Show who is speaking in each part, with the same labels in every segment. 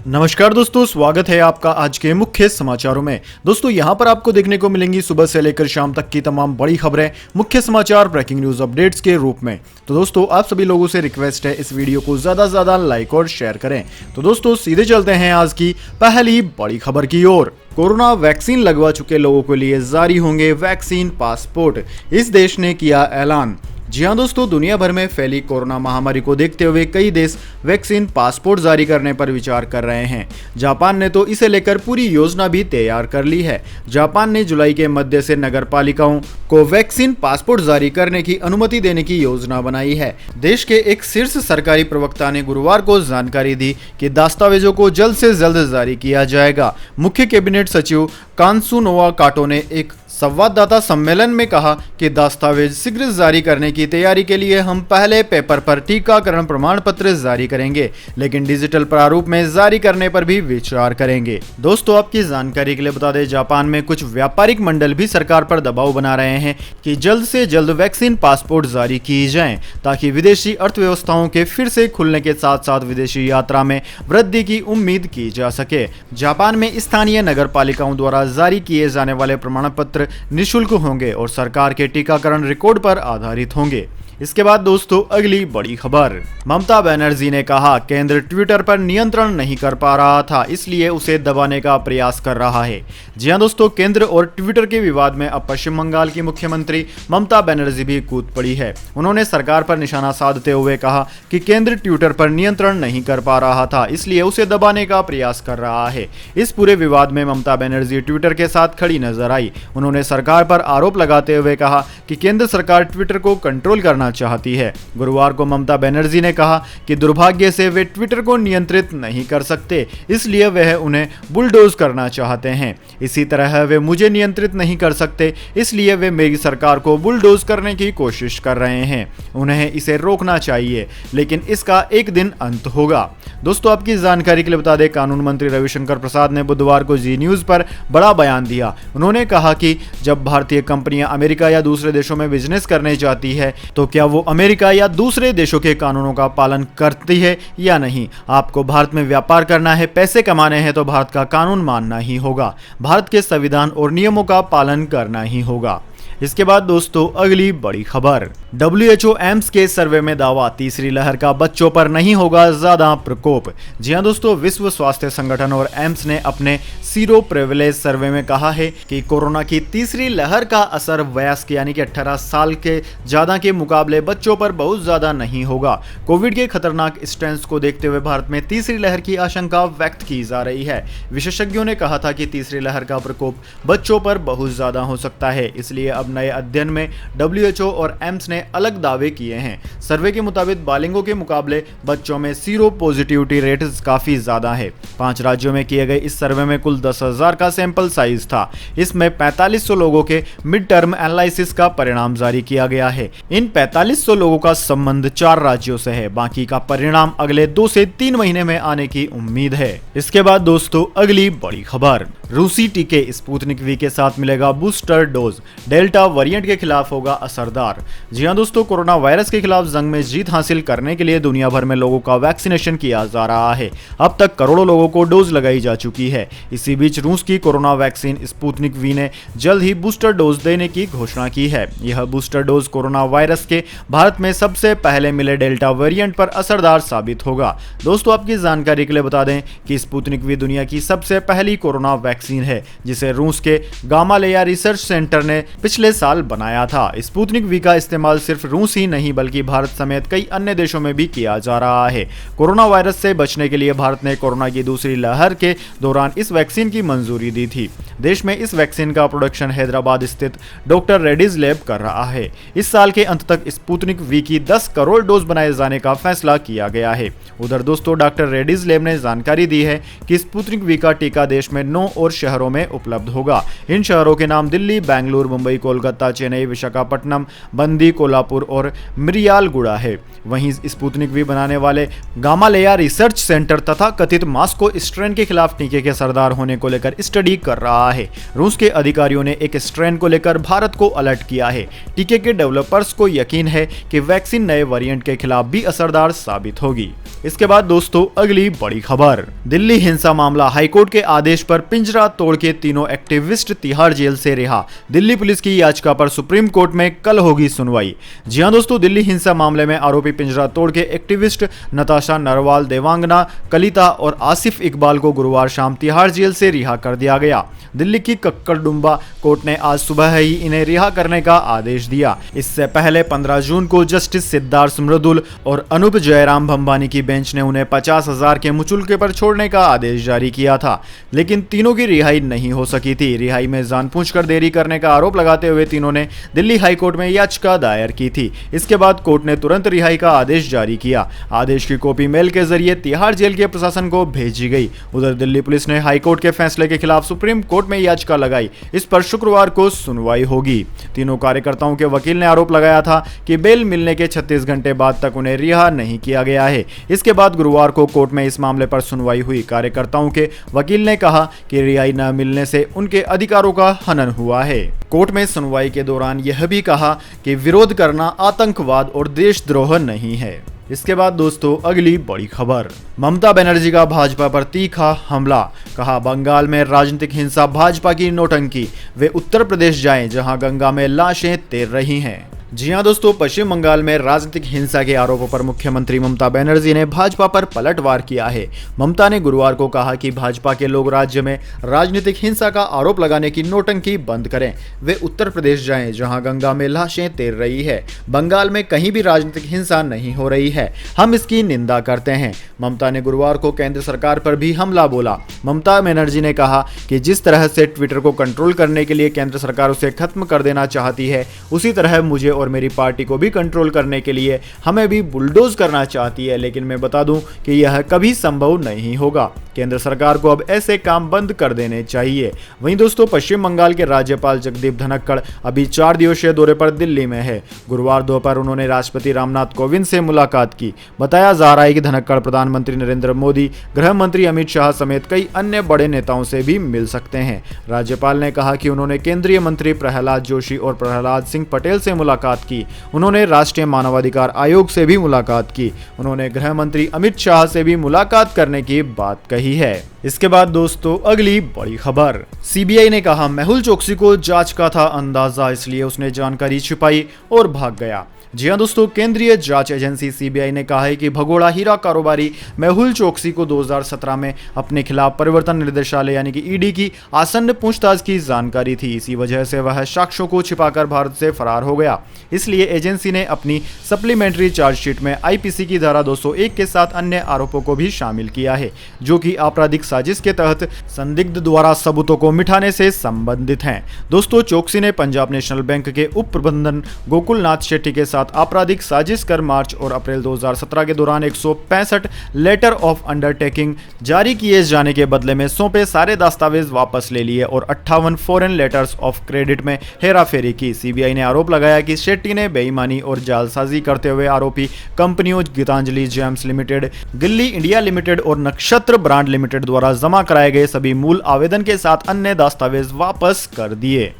Speaker 1: नमस्कार दोस्तों, स्वागत है आपका आज के मुख्य समाचारों में। दोस्तों यहां पर आपको देखने को मिलेंगी सुबह से लेकर शाम तक की तमाम बड़ी खबरें, मुख्य समाचार, ब्रेकिंग न्यूज अपडेट्स के रूप में। तो दोस्तों आप सभी लोगों से रिक्वेस्ट है इस वीडियो को ज्यादा से ज्यादा लाइक और शेयर करें। तो दोस्तों सीधे चलते हैं आज की पहली बड़ी खबर की ओर। कोरोना वैक्सीन लगवा चुके लोगों के लिए जारी होंगे वैक्सीन पासपोर्ट, इस देश ने किया ऐलान। जी हाँ दोस्तों, दुनिया भर में फैली कोरोना महामारी को देखते हुए कई देश वैक्सीन पासपोर्ट जारी करने पर विचार कर रहे हैं। जापान ने तो इसे लेकर पूरी योजना भी तैयार कर ली है। जापान ने जुलाई के मध्य से नगर पालिकाओं को वैक्सीन पासपोर्ट जारी करने की अनुमति देने की योजना बनाई है। देश के एक शीर्ष सरकारी प्रवक्ता ने गुरुवार को जानकारी दी कि दस्तावेजों को जल्द से जल्द जारी किया जाएगा। मुख्य कैबिनेट सचिव कांसुनोवा काटो ने एक संवाददाता सम्मेलन में कहा कि दस्तावेज शीघ्र जारी करने की तैयारी के लिए हम पहले पेपर पर टीकाकरण प्रमाण पत्र जारी करेंगे, लेकिन डिजिटल प्रारूप में जारी करने पर भी विचार करेंगे। दोस्तों आपकी जानकारी के लिए बता दें, जापान में कुछ व्यापारिक मंडल भी सरकार पर दबाव बना रहे हैं कि जल्द से जल्द वैक्सीन पासपोर्ट जारी की जाए, ताकि विदेशी अर्थव्यवस्थाओं के फिर से खुलने के साथ साथ विदेशी यात्रा में वृद्धि की उम्मीद की जा सके। जापान में स्थानीय नगर पालिकाओं द्वारा जारी किए जाने वाले प्रमाण पत्र निःशुल्क होंगे और सरकार के टीकाकरण रिकॉर्ड पर आधारित होंगे। इसके बाद दोस्तों अगली बड़ी खबर, ममता बनर्जी ने कहा केंद्र ट्विटर पर नियंत्रण नहीं कर पा रहा था, इसलिए उसे दबाने का प्रयास कर रहा है। जी हां दोस्तों, केंद्र और ट्विटर के विवाद में अब पश्चिम बंगाल की मुख्यमंत्री ममता बनर्जी भी कूद पड़ी है। उन्होंने सरकार पर निशाना साधते हुए कहा कि केंद्र ट्विटर पर नियंत्रण नहीं कर पा रहा था, इसलिए उसे दबाने का प्रयास कर रहा है। इस पूरे विवाद में ममता बनर्जी ट्विटर के साथ खड़ी नजर आई। उन्होंने सरकार पर आरोप लगाते हुए कहा कि केंद्र सरकार ट्विटर को कंट्रोल करना चाहती है। गुरुवार को ममता बनर्जी ने कहा कि दुर्भाग्य से वे ट्विटर को नियंत्रित नहीं कर सकते, इसलिए वह उन्हें बुलडोज करना चाहते हैं। इसी तरह वे मुझे नियंत्रित नहीं कर सकते, इसलिए वे मेरी सरकार को बुलडोज करने की कोशिश कर रहे हैं। उन्हें इसे रोकना चाहिए, लेकिन इसका एक दिन अंत होगा। दोस्तों आपकी जानकारी के लिए बता दें, कानून मंत्री रविशंकर प्रसाद ने बुधवार को जी न्यूज पर बड़ा बयान दिया। उन्होंने कहा कि जब भारतीय कंपनियां अमेरिका या दूसरे देशों में बिजनेस करने जाती है तो क्या वो अमेरिका या दूसरे देशों के कानूनों का पालन करती है या नहीं। आपको भारत में व्यापार करना है, पैसे कमाने हैं तो भारत का कानून मानना ही होगा, भारत के संविधान और नियमों का पालन करना ही होगा। इसके बाद दोस्तों अगली बड़ी खबर, WHO एम्स के सर्वे में दावा तीसरी लहर का बच्चों पर नहीं होगा ज्यादा प्रकोप। जी हां दोस्तों, विश्व स्वास्थ्य संगठन और एम्स ने अपने सीरो प्रिविलेज सर्वे में कहा है कि कोरोना की तीसरी लहर का असर वयस्क यानी कि 18 साल के ज्यादा के मुकाबले बच्चों पर बहुत ज्यादा नहीं होगा। कोविड के खतरनाक स्ट्रेंस को देखते हुए भारत में तीसरी लहर की आशंका व्यक्त की जा रही है। विशेषज्ञों ने कहा था कि तीसरी लहर का प्रकोप बच्चों पर बहुत ज्यादा हो सकता है, इसलिए अब नए अध्ययन में WHO और एम्स ने अलग दावे किए हैं। सर्वे के मुताबिक बालिगों के मुकाबले बच्चों में सीरो पॉजिटिविटी रेट काफी ज्यादा है। 5 राज्यों में किए गए इस सर्वे में कुल 10,000 का सैंपल साइज था। इसमें 4500 लोगों के मिड टर्म एनालिसिस का परिणाम जारी किया गया है। इन 4500 लोगों का संबंध 4 राज्यों से है। बाकी का परिणाम अगले 2 से 3 महीने में आने की उम्मीद है। इसके बाद दोस्तों अगली बड़ी खबर, रूसी टीके स्पुतनिक वी के साथ मिलेगा बूस्टर डोज, डेल्टा वेरिएंट के खिलाफ होगा असरदार। जी हां दोस्तों, कोरोना वायरस के खिलाफ जंग में जीत हासिल करने के लिए दुनिया भर में लोगों का वैक्सीनेशन किया जा रहा है। अब तक करोड़ों लोगों को डोज लगाई जा चुकी है। इसी बीच रूस की कोरोना वैक्सीन स्पुतनिक वी ने जल्द ही बूस्टर डोज देने की घोषणा की है। यह बूस्टर डोज कोरोना वायरस के भारत में सबसे पहले मिले डेल्टा वेरिएंट पर असरदार साबित होगा। दोस्तों आपकी जानकारी के लिए बता दें कि स्पुतनिक वी दुनिया की सबसे पहली कोरोना वैक्सीन है, जिसे रूस के गामालेया रिसर्च सेंटर ने पिछले साल बनाया था। स्पुतनिक वी का इस्तेमाल सिर्फ रूस ही नहीं बल्कि भारत समेत कई अन्य देशों में भी किया जा रहा है। कोरोना वायरस से बचने के लिए भारत ने कोरोना की दूसरी लहर के दौरान इस वैक्सीन की मंजूरी दी थी। देश में इस वैक्सीन का प्रोडक्शन हैदराबाद स्थित डॉक्टर रेड्डीज लैब कर रहा है। इस साल के अंत तक स्पुतनिक वी की 10 करोड़ डोज बनाए जाने का फैसला किया गया है। उधर दोस्तों डॉक्टर रेड्डीज लैब ने जानकारी दी है कि स्पुतनिक वी का टीका देश में 9 और शहरों में उपलब्ध होगा। इन शहरों के नाम दिल्ली, बेंगलुरु, मुंबई, कोलकाता, चेन्नई, विशाखापट्टनम, बंदी, कोल्हापुर और मिरियालगुड़ा है। वहीं स्पुतनिक वी बनाने वाले गामालेया रिसर्च सेंटर तथा कथित मास्को स्ट्रेन के खिलाफ टीके के असरदार होने को लेकर स्टडी कर रहा है। रूस के अधिकारियों ने एक स्ट्रेन को लेकर भारत को अलर्ट किया है। टीके के डेवलपर्स को यकीन है कि वैक्सीन नए वेरिएंट के खिलाफ भी असरदार साबित होगी। इसके बाद दोस्तों अगली बड़ी खबर, दिल्ली हिंसा मामला, हाईकोर्ट के आदेश पर पिंजरा तोड़ के तीनों एक्टिविस्ट तिहाड़ जेल से रिहा। दिल्ली पुलिस की याचिका पर सुप्रीम कोर्ट में कल होगी सुनवाई। जी हां दोस्तों, दिल्ली हिंसा मामले में आरोपी पिंजरा तोड़ के एक्टिविस्ट नताशा नरवाल, देवांगना कलिता और आसिफ इकबाल को गुरुवार शाम तिहाड़ जेल से रिहा कर दिया गया। दिल्ली की कक्कड़डुम्बा कोर्ट ने आज सुबह ही इन्हें रिहा करने का आदेश दिया। इससे पहले 15 जून को जस्टिस सिद्धार्थ मृदुल और अनूप जयराम भंबानी की बेंच ने उन्हें 50,000 के मुचुल्के पर छोड़ने का आदेश जारी किया था, लेकिन तीनों की रिहाई नहीं हो सकी थी। रिहाई में जानबूझकर देरी करने का आरोप लगाते हुए तीनों ने दिल्ली हाईकोर्ट में याचिका दायर की थी। इसके बाद कोर्ट ने तुरंत रिहाई का आदेश जारी किया। आदेश की कॉपी मेल के जरिए तिहाड़ जेल के प्रशासन को भेजी गई। उधर दिल्ली पुलिस ने हाईकोर्ट के फैसले के खिलाफ सुप्रीम कोर्ट में याचिका लगाई। इस पर शुक्रवार को सुनवाई होगी। तीनों कार्यकर्ताओं के वकील ने आरोप लगाया था कि बेल मिलने के 36 घंटे बाद तक उन्हें रिहा नहीं किया गया है। इसके बाद गुरुवार को कोर्ट में इस मामले पर सुनवाई हुई। कार्यकर्ताओं के वकील ने कहा कि रिहाई न मिलने से उनके अधिकारों का हनन हुआ है। कोर्ट में सुनवाई के दौरान यह भी कहा कि विरोध करना आतंकवाद और देशद्रोह नहीं है। इसके बाद दोस्तों अगली बड़ी खबर, ममता बनर्जी का भाजपा पर तीखा हमला, कहा बंगाल में राजनीतिक हिंसा भाजपा की नौटंकी, वे उत्तर प्रदेश जाएं जहां गंगा में लाशें तैर रही हैं। जी हां दोस्तों, पश्चिम बंगाल में राजनीतिक हिंसा के आरोपों पर मुख्यमंत्री ममता बनर्जी ने भाजपा पर पलटवार किया है। ममता ने गुरुवार को कहा कि भाजपा के लोग राज्य में राजनीतिक हिंसा का आरोप लगाने की नौटंकी बंद करें, वे उत्तर प्रदेश जाएं जहां गंगा में लाशें तैर रही है। बंगाल में कहीं भी राजनीतिक हिंसा नहीं हो रही है, हम इसकी निंदा करते हैं। ममता ने गुरुवार को केंद्र सरकार पर भी हमला बोला। ममता बनर्जी ने कहा कि जिस तरह से ट्विटर को कंट्रोल करने के लिए केंद्र सरकार उसे खत्म कर देना चाहती है, उसी तरह मुझे और मेरी पार्टी को भी कंट्रोल करने के लिए हमें भी बुलडोज करना चाहती है, लेकिन मैं बता दूं कि यह कभी संभव नहीं होगा। केंद्र सरकार को अब ऐसे काम बंद कर देने चाहिए। वहीं दोस्तों पश्चिम बंगाल के राज्यपाल जगदीप धनखड़ अभी 4 दिवसीय दौरे पर दिल्ली में है। गुरुवार दोपहर उन्होंने राष्ट्रपति रामनाथ कोविंद से मुलाकात की। बताया जा रहा है कि धनखड़ प्रधानमंत्री नरेंद्र मोदी, गृह मंत्री अमित शाह समेत कई अन्य बड़े नेताओं से भी मिल सकते हैं। राज्यपाल ने कहा कि उन्होंने केंद्रीय मंत्री प्रहलाद जोशी और प्रहलाद सिंह पटेल से मुलाकात की। उन्होंने राष्ट्रीय मानवाधिकार आयोग से भी मुलाकात की। उन्होंने गृह मंत्री अमित शाह से भी मुलाकात करने की बात कही है। इसके बाद दोस्तों अगली बड़ी खबर, सीबीआई ने कहा मेहुल चोकसी को जांच का था अंदाजा, इसलिए उसने जानकारी छिपाई और भाग गया। जी हां दोस्तों, केंद्रीय जांच एजेंसी सीबीआई ने कहा है कि भगोड़ा हीरा कारोबारी मेहुल चोकसी को 2017 में अपने खिलाफ परिवर्तन निदेशालय यानी कि ईडी की आसन्न पूछताछ की जानकारी थी। इसी वजह से वह साक्ष्यों को छिपाकर भारत से फरार हो गया। इसलिए एजेंसी ने अपनी सप्लीमेंट्री चार्जशीट में आईपीसी की धारा 201 के साथ अन्य आरोपों को भी शामिल किया है, जो कि आपराधिक साजिश के तहत संदिग्ध द्वारा सबूतों को मिटाने से संबंधित हैं। दोस्तों चोकसी ने पंजाब नेशनल बैंक के उप प्रबंधन गोकुलनाथ शेट्टी के साथ आपराधिक साजिश कर मार्च और अप्रैल 2017 के दौरान 165 लेटर ऑफ अंडरटेकिंग जारी किए जाने के बदले में सौंपे सारे दस्तावेज वापस ले लिए और 58 फॉरेन लेटर्स ऑफ क्रेडिट में हेराफेरी की। सीबीआई ने आरोप लगाया कि शेट्टी ने बेईमानी और जालसाजी करते हुए आरोपी कंपनियों गीतांजलि जेम्स लिमिटेड, गिल्ली इंडिया लिमिटेड और नक्षत्र ब्रांड लिमिटेड द्वारा जमा कराए गए सभी मूल आवेदन के साथ अन्य दस्तावेज वापस कर दिए।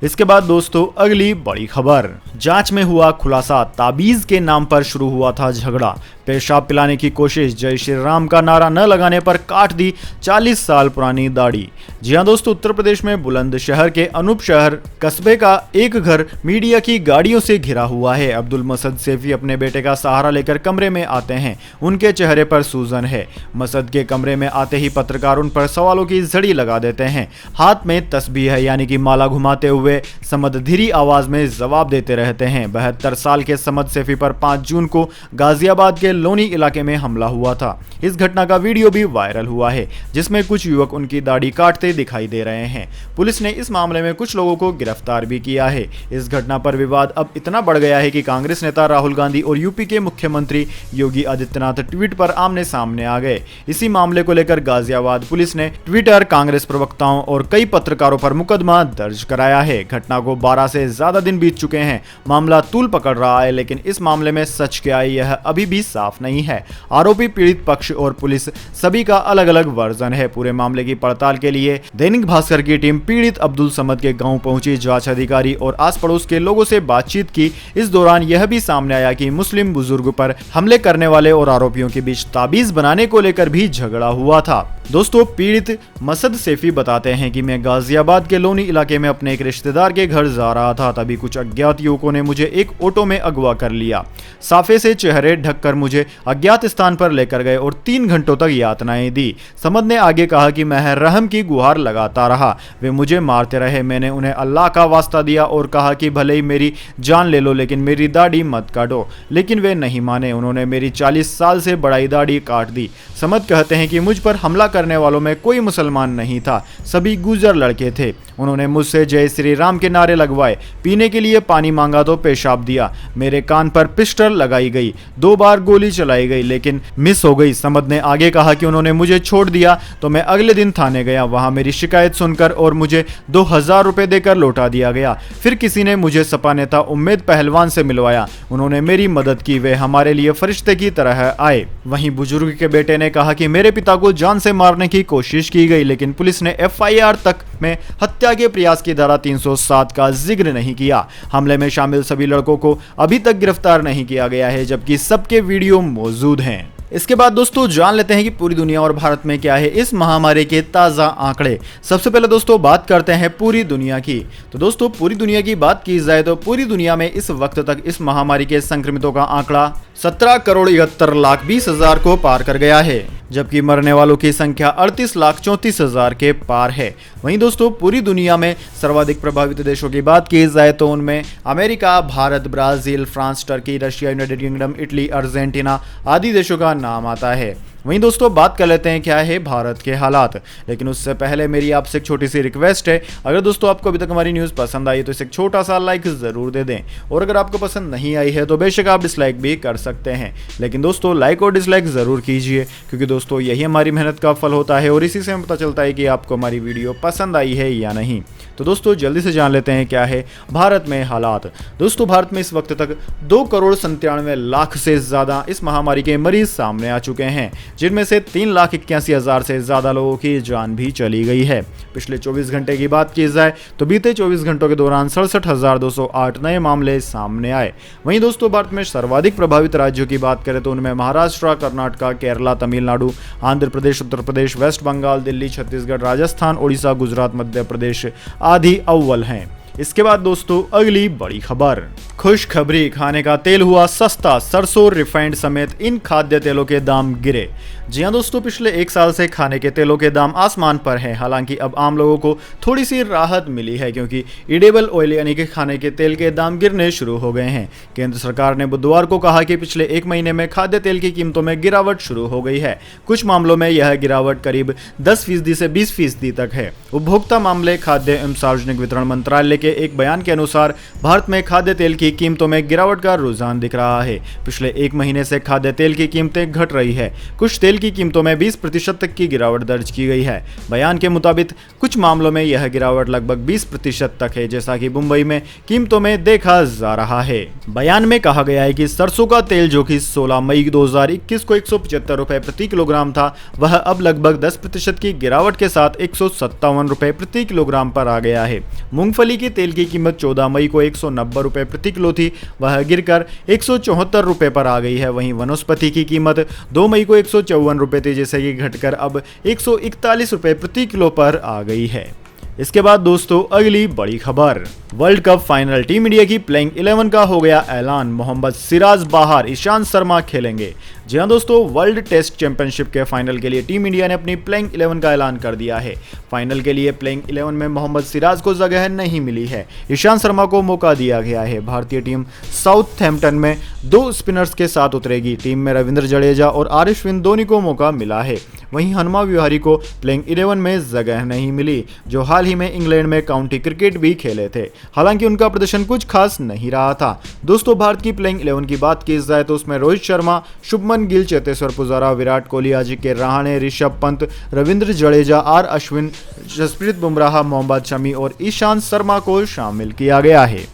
Speaker 1: इसके बाद दोस्तों अगली बड़ी खबर, जांच में हुआ खुलासा, ताबीज के नाम पर शुरू हुआ था झगड़ा, पेशाब पिलाने की कोशिश, जय श्री राम का नारा न लगाने पर काट दी 40 साल पुरानी दाढ़ी। जी हां दोस्तों, उत्तर प्रदेश में बुलंदशहर के अनूप शहर कस्बे का एक घर मीडिया की गाड़ियों से घिरा हुआ है। अब्दुल मसद सैफी अपने बेटे का सहारा लेकर कमरे में आते हैं। उनके चेहरे पर सूजन है। मसद के कमरे में आते ही पत्रकार उन पर सवालों की झड़ी लगा देते हैं। हाथ में तस्बीह है यानी कि माला घुमाते हुए समद धीरी आवाज में जवाब देते रहते हैं। 72 साल के समद सैफी पर 5 जून को गाजियाबाद के लोनी इलाके में हमला हुआ था। इस घटना का वीडियो भी वायरल हुआ है, जिसमें कुछ युवक उनकी दाढ़ी काटते दिखाई दे रहे हैं। पुलिस ने इस मामले में कुछ लोगों को गिरफ्तार भी किया है। इस घटना पर विवाद अब इतना बढ़ गया है कि कांग्रेस नेता राहुल गांधी और यूपी के मुख्यमंत्री योगी आदित्यनाथ ट्वीट पर आमने सामने आ गए। इसी मामले को लेकर गाजियाबाद पुलिस ने ट्विटर, कांग्रेस प्रवक्ताओं और कई पत्रकारों पर मुकदमा दर्ज कराया है। घटना को 12 से ज्यादा दिन बीत चुके हैं। मामला तूल पकड़ रहा है, लेकिन इस मामले में सच क्या है यह अभी भी साफ नहीं है। आरोपी, पीड़ित पक्ष और पुलिस सभी का अलग अलग वर्जन है। पूरे मामले की पड़ताल के लिए दैनिक भास्कर की टीम पीड़ित अब्दुल समद के गांव पहुंची, जांच अधिकारी और आस पड़ोस के लोगों से बातचीत की। इस दौरान यह भी सामने आया कि मुस्लिम बुजुर्ग पर हमले करने वाले और आरोपियों के बीच ताबीज बनाने को लेकर भी झगड़ा हुआ था। दोस्तों, पीड़ित मसद सैफी बताते हैं कि मैं गाजियाबाद के लोनी इलाके में अपने एक रिश्तेदार के घर जा रहा था, तभी कुछ अज्ञात युवकों ने मुझे एक ऑटो में अगवा कर लिया। साफे से चेहरे ढककर मुझे अज्ञात स्थान पर लेकर गए और 3 घंटों तक यातनाएं दी। समद ने आगे कहा कि मैं रहम की गुहार लगाता रहा, वे मुझे मारते रहे। मैंने उन्हें अल्लाह का वास्ता दिया और कहा कि भले ही मेरी जान ले लो लेकिन मेरी दाढ़ी मत काटो, लेकिन वे नहीं माने। उन्होंने मेरी 40 साल से बड़ी दाढ़ी काट दी। समद कहते हैं कि मुझ पर हमला करने वालों में कोई मुसलमान नहीं था, सभी गुजर लड़के थे। उन्होंने मुझसे जय श्री राम के नारे लगवाए, पीने के लिए पानी मांगा तो पेशाब दिया, मेरे कान पर पिस्टल लगाई गई, 2 बार गोली चलाई गई लेकिन मिस हो गई। समद ने आगे कहा कि उन्होंने मुझे छोड़ दिया तो मैं अगले दिन थाने गया, वहां मेरी शिकायत सुनकर और मुझे 2000 रुपए देकर लौटा दिया गया। फिर किसी ने मुझे सपा नेता उम्मेद पहलवान से मिलवाया, उन्होंने मेरी मदद की, वे हमारे लिए फरिश्ते की तरह आए। वहीं बुजुर्ग के बेटे ने कहा कि मेरे पिता को जान से मारने की कोशिश की गई लेकिन पुलिस ने FIR तक में हत्या के प्रयास की धारा 307 का जिक्र नहीं किया। हमले में शामिल सभी लड़कों को अभी तक गिरफ्तार नहीं किया गया है, जबकि सबके वीडियो मौजूद हैं। इसके बाद दोस्तों जान लेते हैं कि पूरी दुनिया और भारत में क्या है इस महामारी के ताज़ा आंकड़े। सबसे पहले दोस्तों बात करते हैं पूरी दुनिया की। तो दोस्तों पूरी दुनिया की बात की जाए तो पूरी दुनिया में इस वक्त तक इस महामारी के संक्रमितों का आंकड़ा 17,71,20,000 को पार कर गया है, जबकि मरने वालों की संख्या 38,34,000 के पार है। वहीं दोस्तों पूरी दुनिया में सर्वाधिक प्रभावित देशों की बात की जाए तो उनमें America, Bharat, Brazil, France, Turkey, Russia, United kingdom, Italy, Argentina आदि देशों का नाम आता है। वहीं दोस्तों बात कर लेते हैं क्या है भारत के हालात, लेकिन उससे पहले मेरी आपसे एक छोटी सी रिक्वेस्ट है, अगर दोस्तों आपको अभी तक हमारी न्यूज़ पसंद आई तो इसे एक छोटा सा लाइक ज़रूर दे दें, और अगर आपको पसंद नहीं आई है तो बेशक आप डिसलाइक भी कर सकते हैं, लेकिन दोस्तों लाइक और डिसलाइक ज़रूर कीजिए, क्योंकि दोस्तों यही हमारी मेहनत का फल होता है और इसी से हमें पता चलता है कि आपको हमारी वीडियो पसंद आई है या नहीं। तो दोस्तों जल्दी से जान लेते हैं क्या है भारत में हालात। दोस्तों भारत में इस वक्त तक 2,97,00,000 से ज़्यादा इस महामारी के मरीज सामने आ चुके हैं, जिनमें से 3,81,000 से ज़्यादा लोगों की जान भी चली गई है। पिछले 24 घंटे की बात की जाए तो बीते 24 घंटों के दौरान 67,208 नए मामले सामने आए। वहीं दोस्तों भारत में सर्वाधिक प्रभावित राज्यों की बात करें तो उनमें महाराष्ट्र, कर्नाटक, केरला, तमिलनाडु, आंध्र प्रदेश, उत्तर प्रदेश, वेस्ट बंगाल, दिल्ली, छत्तीसगढ़, राजस्थान, ओडिशा, गुजरात, मध्य प्रदेश आदि अव्वल हैं। इसके बाद दोस्तों अगली बड़ी खबर, खुशखबरी, खाने का तेल हुआ सस्ता, सरसों, रिफाइंड समेत इन खाद्य तेलों के दाम गिरे। जी हां दोस्तों, पिछले 1 साल से खाने के तेलों के दाम आसमान पर हैं। हालांकि अब आम लोगों को थोड़ी सी राहत मिली है, क्योंकि एडिबल ऑयल यानी कि खाने के तेल के दाम गिरने शुरू हो गए हैं। केंद्र सरकार ने बुधवार को कहा कि पिछले 1 महीने में खाद्य तेल की कीमतों में गिरावट शुरू हो गई है। कुछ मामलों में यह गिरावट करीब 10% से 20% तक है। उपभोक्ता मामले, खाद्य एवं सार्वजनिक वितरण मंत्रालय के एक बयान के अनुसार भारत में खाद्य तेल की कीमतों में गिरावट का रुझान दिख रहा है। पिछले 1 महीने से खाद्य तेल की कीमतें घट रही है। कुछ तेल की कीमतों में 20% तक की गिरावट दर्ज की गई है। बयान के मुताबिक कुछ मामलों में यह गिरावट लगभग 20% तक है, जैसा कि मुंबई में कीमतों में देखा जा रहा है। बयान में कहा गया है कि सरसों का तेल जो कि 16 मई 2021 को 175 रुपए प्रति किलोग्राम था, वह अब लगभग 10% की गिरावट के साथ 157 रुपए प्रति किलोग्राम पर आ गया है। मूंगफली की तेल की कीमत 14 मई को 190 रुपए प्रति किलो थी, वह गिरकर 174 रुपए पर आ गई है। वहीं वनस्पति की कीमत 2 मई को 154 रुपए थी, जैसे कि घटकर अब 141 रुपए प्रति किलो पर आ गई है। इसके बाद दोस्तों अगली बड़ी खबर, world cup final, team India की प्लेइंग 11 का हो गया ऐलान। मोहम्मद सिराज बाहर, ईशांत शर्मा खेलेंगे। जी हां दोस्तों, वर्ल्ड टेस्ट चैंपियनशिप के फाइनल के लिए टीम इंडिया ने अपनी प्लेइंग 11 का ऐलान कर दिया है। फाइनल के लिए प्लेइंग 11 में मोहम्मद सिराज को जगह नहीं मिली है, ईशांत शर्मा को मौका दिया गया है। भारतीय टीम साउथहैम्पटन में 2 स्पिनर्स के साथ उतरेगी। टीम में रविंद्र जडेजा और अश्विन दोनों को मौका मिला है। वहीं हनुमा विहारी को प्लेइंग 11 में जगह नहीं मिली, जो हाल ही में इंग्लैंड में काउंटी क्रिकेट भी खेले थे। हालांकि उनका प्रदर्शन कुछ खास नहीं रहा था। दोस्तों भारत की प्लेइंग 11 की बात की जाए तो उसमें रोहित शर्मा, शुभमन गिल, चेतेश्वर पुजारा, विराट कोहली, अजिंक्य रहाणे, ऋषभ पंत, रविंद्र जडेजा, अश्विन, जसप्रीत बुमराह, मोहम्मद शमी और ईशांत शर्मा को शामिल किया गया है।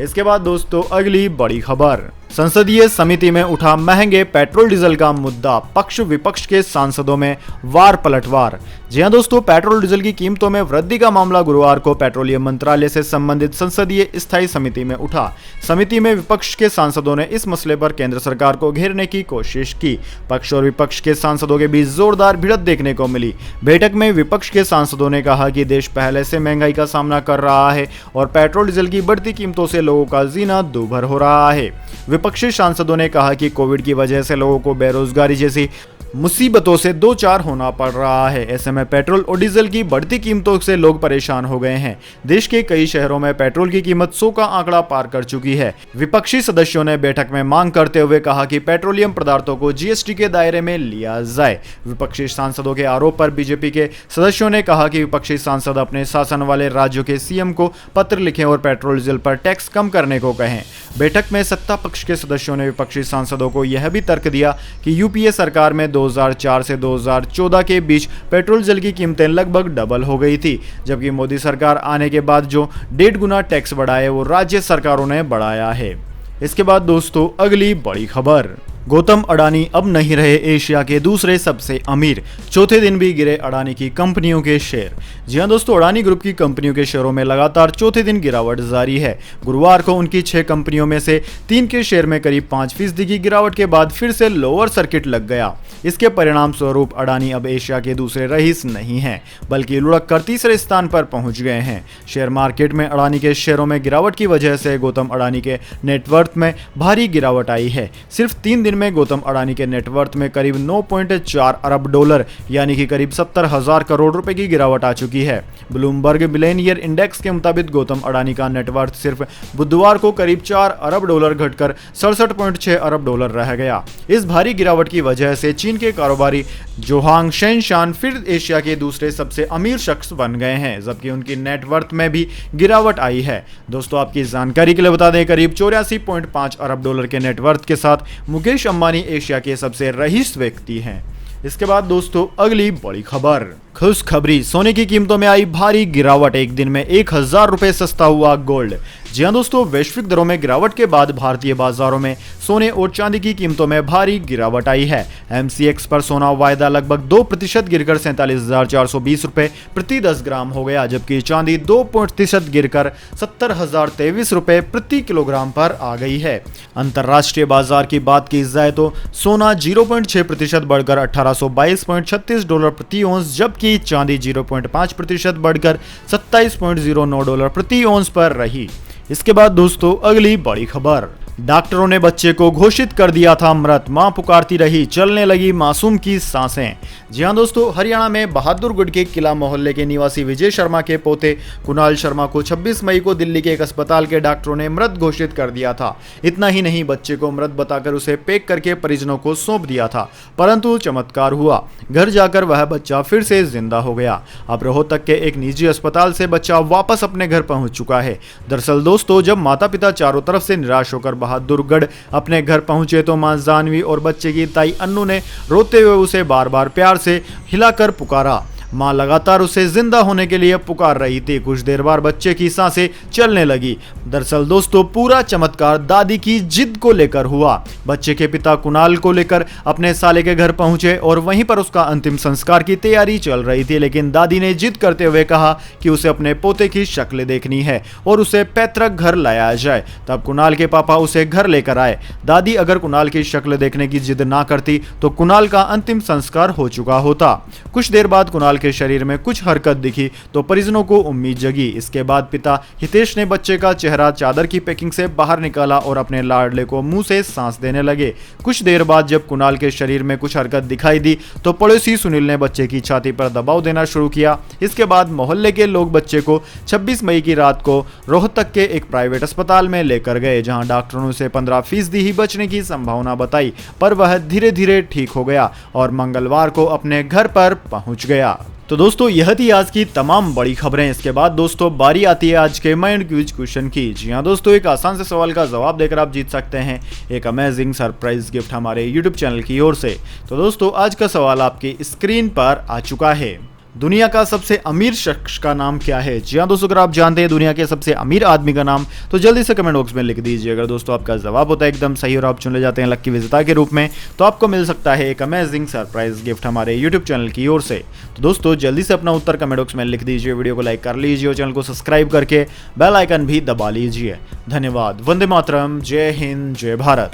Speaker 1: इसके बाद दोस्तों अगली बड़ी खबर, संसदीय समिति में उठा महंगे पेट्रोल डीजल का मुद्दा, पक्ष विपक्ष के सांसदों में वार पलटवार। जी हां दोस्तों, पेट्रोल डीजल की कीमतों में वृद्धि का मामला गुरुवार को पेट्रोलियम मंत्रालय से संबंधित संसदीय स्थायी समिति में उठा। समिति में विपक्ष के सांसदों ने इस मसले पर केंद्र सरकार को घेरने की कोशिश की। पक्ष और विपक्ष के सांसदों के बीच जोरदार भिड़ंत देखने को मिली। बैठक में विपक्ष के सांसदों ने कहा कि देश पहले से महंगाई का सामना कर रहा है और पेट्रोल डीजल की बढ़ती कीमतों से लोगों का जीना दूभर हो रहा है। विपक्षी सांसदों ने कहा कि कोविड की वजह से लोगों को बेरोजगारी जैसी मुसीबतों से दो चार होना पड़ रहा है। ऐसे में पेट्रोल और डीजल की बढ़ती कीमतों से लोग परेशान हो गए हैं। देश के कई शहरों में पेट्रोल की कीमत 100 का आंकड़ा पार कर चुकी है। विपक्षी सदस्यों ने बैठक में मांग करते हुए कहा कि पेट्रोलियम पदार्थों को जीएसटी के दायरे में लिया जाए। विपक्षी सांसदों के आरोप पर बीजेपी के सदस्यों ने कहा कि विपक्षी सांसद अपने शासन वाले राज्यों के सीएम को पत्र लिखें और पेट्रोल डीजल पर टैक्स कम करने को कहें। बैठक में सत्ता पक्ष के सदस्यों ने विपक्षी सांसदों को यह भी तर्क दिया कि यूपीए सरकार में 2004 से 2014 के बीच पेट्रोल डीजल की कीमतें लगभग डबल हो गई थी, जबकि मोदी सरकार आने के बाद जो 1.5 गुना टैक्स बढ़ाए वो राज्य सरकारों ने बढ़ाया है। इसके बाद दोस्तों अगली बड़ी खबर, गौतम अडानी अब नहीं रहे एशिया के दूसरे सबसे अमीर, चौथे दिन भी गिरे अडानी की कंपनियों के शेयर। जी हां दोस्तों, अडानी ग्रुप की कंपनियों के शेयरों में लगातार चौथे दिन गिरावट जारी है। गुरुवार को उनकी 6 कंपनियों में से 3 के शेयर में करीब 5% की गिरावट के बाद फिर से लोअर सर्किट लग गया। इसके परिणाम स्वरूप अडानी अब एशिया के दूसरे रईस नहीं हैं, बल्कि लुढ़क कर तीसरे स्थान पर पहुंच गए हैं। शेयर मार्केट में अडानी के शेयरों में गिरावट की वजह से गौतम अडानी के नेटवर्थ में भारी गिरावट आई है। सिर्फ 3 दिन में गौतम अडानी के नेटवर्थ में करीब 9.4 अरब डॉलर यानी कि करीब 70,000 करोड़ रुपए की गिरावट आ चुकी है। ब्लूमबर्ग मिलेनियर इंडेक्स के मुताबिक गौतम अडानी का नेटवर्थ सिर्फ बुधवार को करीब 4 अरब डॉलर घटकर 67.6 अरब डॉलर रह गया। इस भारी गिरावट की वजह से चीन के कारोबारी जोहांग शेनशान फिर एशिया के दूसरे सबसे अमीर शख्स बन गए हैं, जबकि उनकी नेटवर्थ में भी गिरावट आई है। दोस्तों आपकी जानकारी के लिए बता दें, करीब 84.5 अरब डॉलर के नेटवर्थ के साथ मुकेश अंबानी एशिया के सबसे रईस व्यक्ति हैं। इसके बाद दोस्तों अगली बड़ी खबर, खुशखबरी, सोने की कीमतों में आई भारी गिरावट, एक दिन में 1000 रुपए सस्ता हुआ गोल्ड। जी हां दोस्तों, वैश्विक दरों में गिरावट के बाद भारतीय बाजारों में सोने और चांदी की कीमतों में भारी गिरावट आई है। एमसीएक्स पर सोना वायदा लगभग 2% गिरकर 47,420 रुपए प्रति 10 ग्राम हो गया, जबकि चांदी 2% गिरकर 70,023 रुपए प्रति किलोग्राम पर आ गई है। अंतरराष्ट्रीय बाजार की बात की जाए तो सोना 0.6% बढ़कर 1822.36 डॉलर प्रति औंस, जबकि चांदी 0.5% बढ़कर 27.09 डॉलर प्रति औंस पर रही। इसके बाद दोस्तों अगली बड़ी खबर, डॉक्टरों ने बच्चे को घोषित कर दिया था मृत, मां पुकारती रही, चलने लगी मासूम की सांसें। जी हां दोस्तों, हरियाणा में बहादुरगढ़ के किला मोहल्ले के निवासी विजय शर्मा के पोते कुणाल शर्मा को 26 मई को दिल्ली के एक अस्पताल के डॉक्टरों ने मृत घोषित कर दिया था। इतना ही नहीं, बच्चे को मृत बताकर उसे पैक करके परिजनों को सौंप दिया था, परंतु चमत्कार हुआ, घर जाकर वह बच्चा फिर से जिंदा हो गया। अब रोहतक के एक निजी अस्पताल से बच्चा वापस अपने घर पहुंच चुका है। दरअसल दोस्तों, जब माता पिता चारों तरफ से निराश होकर बहादुरगढ़ अपने घर पहुंचे तो मां जानवी और बच्चे की ताई अन्नू ने रोते हुए उसे बार बार प्यार से हिलाकर पुकारा। मां लगातार उसे जिंदा होने के लिए पुकार रही थी। कुछ देर बाद बच्चे की सांसें चलने लगी। दरअसल दोस्तों, पूरा चमत्कार दादी की जिद को लेकर हुआ। बच्चे के पिता कुणाल को लेकर अपने साले के घर पहुंचे और वहीं पर उसका अंतिम संस्कार की तैयारी चल रही थी, लेकिन दादी ने जिद करते हुए कहा कि उसे अपने पोते की शक्ल देखनी है और उसे पैतृक घर लाया जाए। तब कुणाल के पापा उसे घर लेकर आए। दादी अगर कुणाल की शक्ल देखने की जिद ना करती तो कुणाल का अंतिम संस्कार हो चुका होता। कुछ देर बाद कुणाल के शरीर में कुछ हरकत दिखी तो परिजनों को उम्मीद जगी। इसके बाद पिता हितेश ने बच्चे का चेहरा चादर की पैकिंग से बाहर निकाला और अपने लाडले को मुंह से सांस देने लगे। कुछ देर बाद जब कुणाल के शरीर में कुछ हरकत दिखाई दी तो पड़ोसी सुनील ने बच्चे की छाती पर दबाव देना शुरू किया। इसके बाद मोहल्ले के लोग बच्चे को 26 मई की रात को रोहतक के एक प्राइवेट अस्पताल में लेकर गए, जहां डॉक्टरों ने उसे 15% ही बचने की संभावना बताई, पर वह धीरे धीरे ठीक हो गया और मंगलवार को अपने घर पर पहुंच गया। तो दोस्तों यह थी आज की तमाम बड़ी खबरें। इसके बाद दोस्तों बारी आती है आज के माइंड क्विज क्वेश्चन की। जी हाँ दोस्तों, एक आसान से सवाल का जवाब देकर आप जीत सकते हैं एक अमेजिंग सरप्राइज गिफ्ट हमारे यूट्यूब चैनल की ओर से। तो दोस्तों आज का सवाल आपकी स्क्रीन पर आ चुका है। दुनिया का सबसे अमीर शख्स का नाम क्या है? जी हाँ दोस्तों, अगर आप जानते हैं दुनिया के सबसे अमीर आदमी का नाम तो जल्दी से कमेंट बॉक्स में लिख दीजिए। अगर दोस्तों आपका जवाब होता है एकदम सही और आप चुने जाते हैं लक्की विजेता के रूप में, तो आपको मिल सकता है एक अमेजिंग सरप्राइज गिफ्ट हमारे यूट्यूब चैनल की ओर से। तो दोस्तों जल्दी से अपना उत्तर कमेंट बॉक्स में लिख दीजिए, वीडियो को लाइक कर लीजिए और चैनल को सब्सक्राइब करके बेल आइकन भी दबा लीजिए। धन्यवाद। वंदे मातरम। जय हिंद, जय भारत।